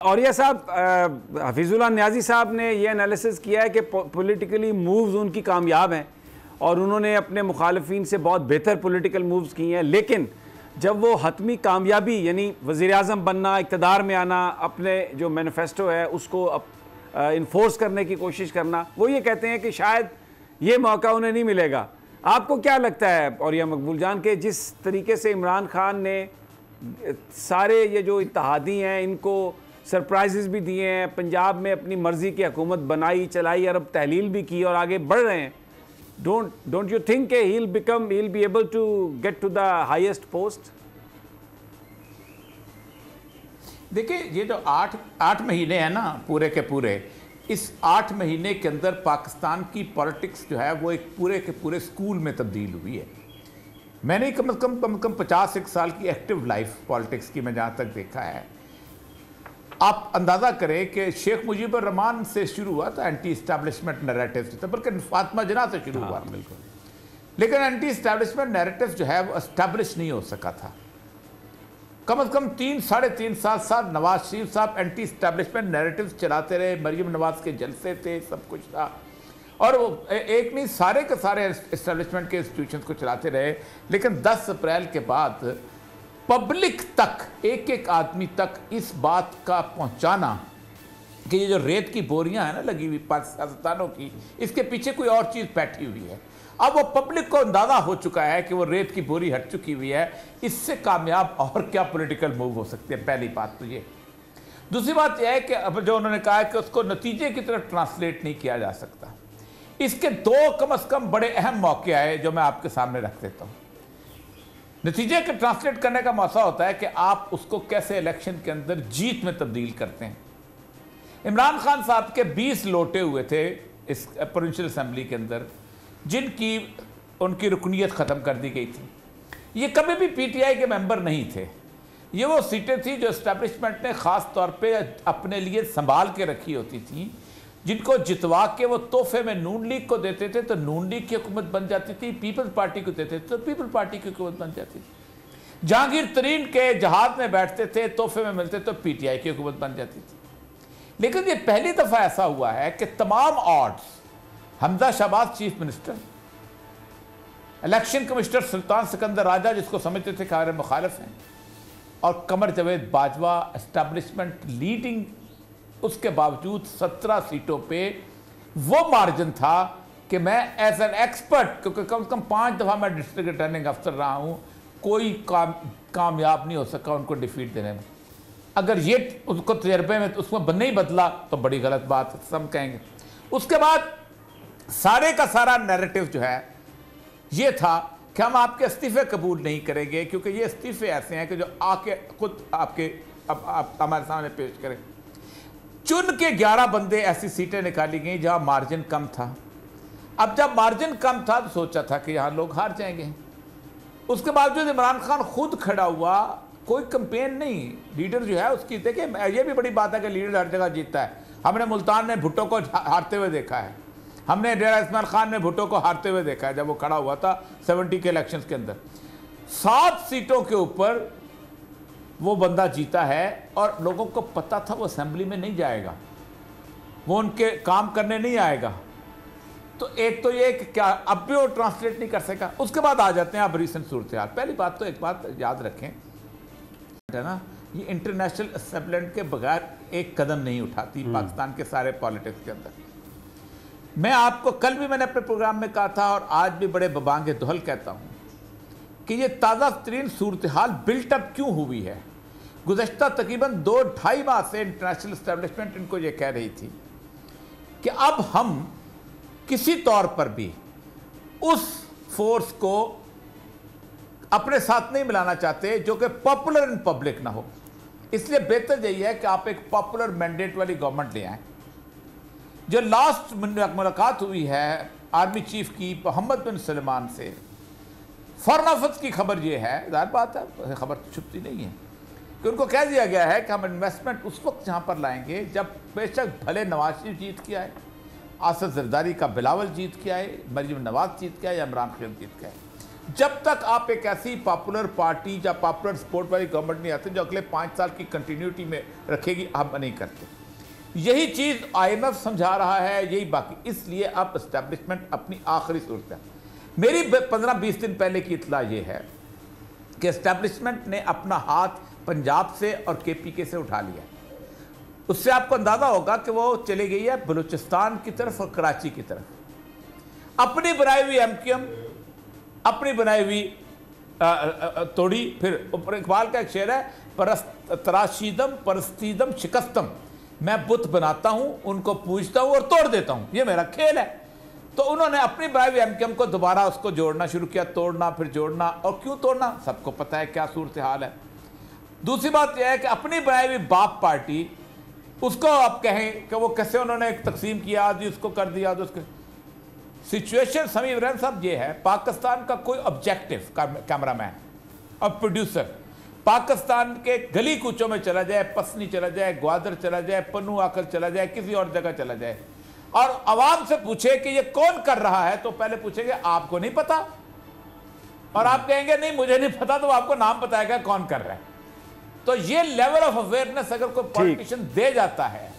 और यह साहब हफीजुल्लाह नियाज़ी साहब ने यह एनालिसिस किया है कि पॉलिटिकली मूव्स उनकी कामयाब हैं और उन्होंने अपने मुखालफिन से बहुत बेहतर पॉलिटिकल मूव्स किए हैं, लेकिन जब वो हतमी कामयाबी यानी वज़ीर-ए-आज़म बनना, इक़्तिदार में आना, अपने जो मैनिफेस्टो है उसको इन्फोर्स करने की कोशिश करना, वो ये कहते हैं कि शायद ये मौका उन्हें नहीं मिलेगा। आपको क्या लगता है और यह मकबूल जान के जिस तरीके से इमरान खान ने सारे ये जो इत्तेहादी हैं इनको सरप्राइजेस भी दिए हैं, पंजाब में अपनी मर्जी की हुकूमत बनाई, चलाई, अरब तहलील भी की और आगे बढ़ रहे हैं, don't you think he'll be able to get to the highest post? देखिए, ये जो आठ महीने हैं ना पूरे के पूरे, इस 8 महीने के अंदर पाकिस्तान की पॉलिटिक्स जो है वो एक पूरे के पूरे स्कूल में तब्दील हुई है। मैंने कम से कम 51 साल की एक्टिव लाइफ पॉलिटिक्स की मैं जहाँ तक देखा है, आप अंदाज़ा करें कि शेख मुजीबुर रहमान से शुरू हुआ था एंटी इस्टेब्लिशमेंट नैरेटिव, बल्कि फातिमा जिन्ना से शुरू हुआ, बिल्कुल, लेकिन एंटी इस्टेब्लिशमेंट नैरेटिव जो है वो इस्टेब्लिश नहीं हो सका था। कम से कम 3-3.5 साल नवाज शरीफ साहब एंटी इस्टेब्लिशमेंट नैरेटिव चलाते रहे, मरीम नवाज के जलसे थे, सब कुछ था, और वो एक नहीं सारे के सारे इस्टेब्लिशमेंट के इंस्टीट्यूशंस को चलाते रहे। लेकिन 10 अप्रैल के बाद पब्लिक तक, एक आदमी तक इस बात का पहुंचाना कि ये जो रेत की बोरियां हैं ना लगी हुई पाकिस्तानों की, इसके पीछे कोई और चीज़ बैठी हुई है। अब वो पब्लिक को अंदाज़ा हो चुका है कि वो रेत की बोरी हट चुकी हुई है। इससे कामयाब और क्या पॉलिटिकल मूव हो सकती है, पहली बात तो ये। दूसरी बात यह है कि अब जो उन्होंने कहा है कि उसको नतीजे की तरफ ट्रांसलेट नहीं किया जा सकता। इसके 2 कम से कम बड़े अहम मौके आए जो मैं आपके सामने रख देता हूँ। नतीजे के ट्रांसलेट करने का मौका होता है कि आप उसको कैसे इलेक्शन के अंदर जीत में तब्दील करते हैं। इमरान खान साहब के 20 लोटे हुए थे इस प्रोविंशियल असेंबली के अंदर, जिनकी उनकी रुकनीत ख़त्म कर दी गई थी। ये कभी भी पीटीआई के मेंबर नहीं थे। ये वो सीटें थी जो इस्टेब्लिशमेंट ने ख़ास तौर पे अपने लिए संभाल के रखी होती थी, जिनको जितवा के वो तोहफे में नून लीग को देते थे तो नून लीग की हुकूमत बन जाती थी, पीपल्स पार्टी को देते थे तो पीपल्स पार्टी की हुकूमत बन जाती थी। जहांगीर तरीन के जहाज में बैठते थे, तोहफे में मिलते तो पीटीआई की हुकूमत बन जाती थी। लेकिन ये पहली दफ़ा ऐसा हुआ है कि तमाम odds, Hamza Shahbaz chief minister, election commissioner Sultan Sikandar Raja जिसको समझते थे कि हमारे मुखालिफ हैं, और कमर जावेद बाजवा एस्टेब्लिशमेंट लीडिंग, उसके बावजूद 17 सीटों पे वो मार्जिन था कि मैं एज एन एक्सपर्ट, क्योंकि कम से कम 5 दफ़ा मैं डिस्ट्रिक्ट रिटर्निंग अफसर रहा हूँ, कोई कामयाब नहीं हो सका उनको डिफीट देने में। अगर ये उसको तजर्बे में उसमें नहीं बदला तो बड़ी गलत बात सब कहेंगे। उसके बाद सारे का सारा नैरेटिव जो है ये था कि हम आपके इस्तीफे कबूल नहीं करेंगे, क्योंकि ये इस्तीफे ऐसे हैं कि जो आके खुद आपके आप हमारे सामने पेश करें। चुन के 11 बंदे ऐसी सीटें निकाली गई जहां मार्जिन कम था। अब जब मार्जिन कम था तो सोचा था कि यहां लोग हार जाएंगे। उसके बावजूद इमरान खान खुद खड़ा हुआ, कोई कंपेन नहीं, लीडर जो है उसकी। देखिए, ये भी बड़ी बात है कि लीडर हर जगह जीतता है। हमने मुल्तान में भुट्टो को हारते हुए देखा है, हमने डेरा इस्माइल खान ने भुट्टो को हारते हुए देखा है जब वो खड़ा हुआ था 70 के इलेक्शंस के अंदर। 7 सीटों के ऊपर वो बंदा जीता है, और लोगों को पता था वो असेंबली में नहीं जाएगा, वो उनके काम करने नहीं आएगा। तो एक तो ये कि क्या अब भी वो ट्रांसलेट नहीं कर सका। उसके बाद आ जाते हैं अब रीसेंट सूरत हाल। पहली बात तो एक बात याद रखें, है ना, ये इंटरनेशनल असेंबली के बगैर एक कदम नहीं उठाती पाकिस्तान के सारे पॉलिटिक्स के अंदर। मैं आपको कल भी मैंने अपने प्रोग्राम में कहा था और आज भी बड़े बबांगे दोहल कहता हूँ कि ये ताज़ा तरीन सूरत हाल बिल्टअप क्यों हुई है। गुज़श्ता तकरीबन 2-2.5 माह से इंटरनेशनल इस्टेब्लिशमेंट इनको ये कह रही थी कि अब हम किसी तौर पर भी उस फोर्स को अपने साथ नहीं मिलाना चाहते जो कि पॉपुलर इन पब्लिक ना हो। इसलिए बेहतर यही है कि आप एक पॉपुलर मैंडेट वाली गवर्नमेंट ले आए। जो लास्ट मुलाकात हुई है आर्मी चीफ की मोहम्मद बिन सलमान से, फॉरेन ऑफिस की खबर ये है, ज़ाहिर बात है खबर तो छुपती नहीं है, कि उनको कह दिया गया है कि हम इन्वेस्टमेंट उस वक्त यहाँ पर लाएंगे जब बेशक भले नवाज शरीफ जीत के आए, आसद जरदारी का बिलावल जीत के आए, मरीम नवाज जीत के आए या इमरान खान जीत के आए, जब तक आप एक ऐसी पॉपुलर पार्टी या पॉपुलर सपोर्ट वाली गवर्नमेंट नहीं आती जो अगले 5 साल की कंटिन्यूटी में रखेगी, आप नहीं करते। यही चीज़ IMF समझा रहा है, यही बाकी। इसलिए अब एस्टैब्लिशमेंट अपनी आखिरी सूरत है। मेरी 15-20 दिन पहले की इत्तला ये है कि एस्टैब्लिशमेंट ने अपना हाथ पंजाब से और KPK से उठा लिया। उससे आपको अंदाजा होगा कि वो चली गई है बलूचिस्तान की तरफ और कराची की तरफ। अपनी बनाई हुई MQM, अपनी बनाई हुई तोड़ी। फिर इकबाल का एक शेर है, तराशीदम परस्तीदम शिकस्तम, मैं बुत बनाता हूं, उनको पूजता हूं और तोड़ देता हूं, ये मेरा खेल है। तो उन्होंने अपनी बनाई हुई MQM को दोबारा उसको जोड़ना शुरू किया, तोड़ना फिर जोड़ना। और क्यों तोड़ना, सबको पता है क्या सूरत हाल है। दूसरी बात यह है कि अपनी बनाई हुई बाप पार्टी, उसको आप कहें कि वो कैसे उन्होंने एक तकसीम किया, आज उसको कर दिया, आज उसको। सिचुएशन समी इब्राहिम साहब ये है, पाकिस्तान का कोई ऑब्जेक्टिव कैमरामैन और प्रोड्यूसर पाकिस्तान के गली कूचों में चला जाए, पसनी चला जाए, ग्वादर चला जाए, पन्नू आकर चला जाए, किसी और जगह चला जाए और आवाम से पूछे कि ये कौन कर रहा है, तो पहले पूछेंगे आपको नहीं पता, और आप कहेंगे नहीं मुझे नहीं पता, तो आपको नाम बताएगा कौन कर रहा है। तो ये लेवल ऑफ अवेयरनेस अगर कोई पॉलिटिशियन दे जाता है,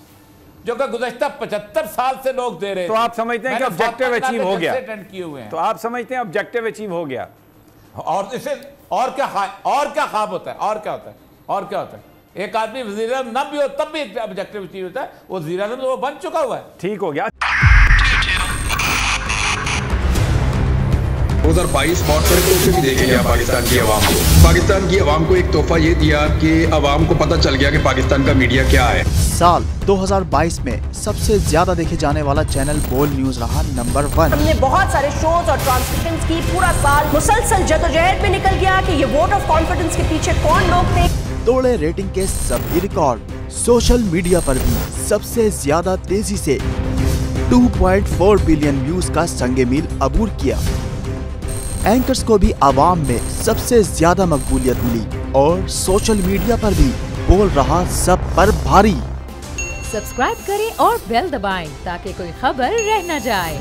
जो कि गुज़श्ता 75 साल से लोग दे रहे हैं, तो आप समझते हैं कि ऑब्जेक्टिव अचीव हो गया? किए हुए हैं। तो आप समझते हैं ऑब्जेक्टिव अचीव हो गया? और इसे और क्या ख्वाब होता है, और क्या होता है, और क्या होता है। एक आदमी वज़ीर आज़म न भी हो तब भी ऑब्जेक्टिव अचीव होता है। वो वज़ीर आज़म तो वो बन चुका हुआ है। ठीक हो गया। 2022 बहुत सारे तोहफे भी देखे गया पाकिस्तान की आवाम को। पाकिस्तान की आवाम को एक तोहफा ये दिया कि आवाम को पता चल गया कि पाकिस्तान का मीडिया क्या है। साल 2022 में सबसे ज्यादा देखे जाने वाला चैनल बोल न्यूज रहा नंबर 1। हमने बहुत सारे शोज और ट्रांसमिशंस की, पूरा साल मुसलसल जदोजहद में निकल गया कि ये वोट ऑफ कॉन्फिडेंस के पीछे कौन लोग थे। तोड़े रेटिंग के सभी रिकॉर्ड। सोशल मीडिया पर भी सबसे ज्यादा तेजी से 2.4 बिलियन व्यूज का संगे मील अबूर किया। एंकर्स को भी आवाम में सबसे ज्यादा मकबूलियत मिली और सोशल मीडिया पर भी बोल रहा सब पर भारी। सब्सक्राइब करें और बेल दबाएं ताकि कोई खबर रह न जाए।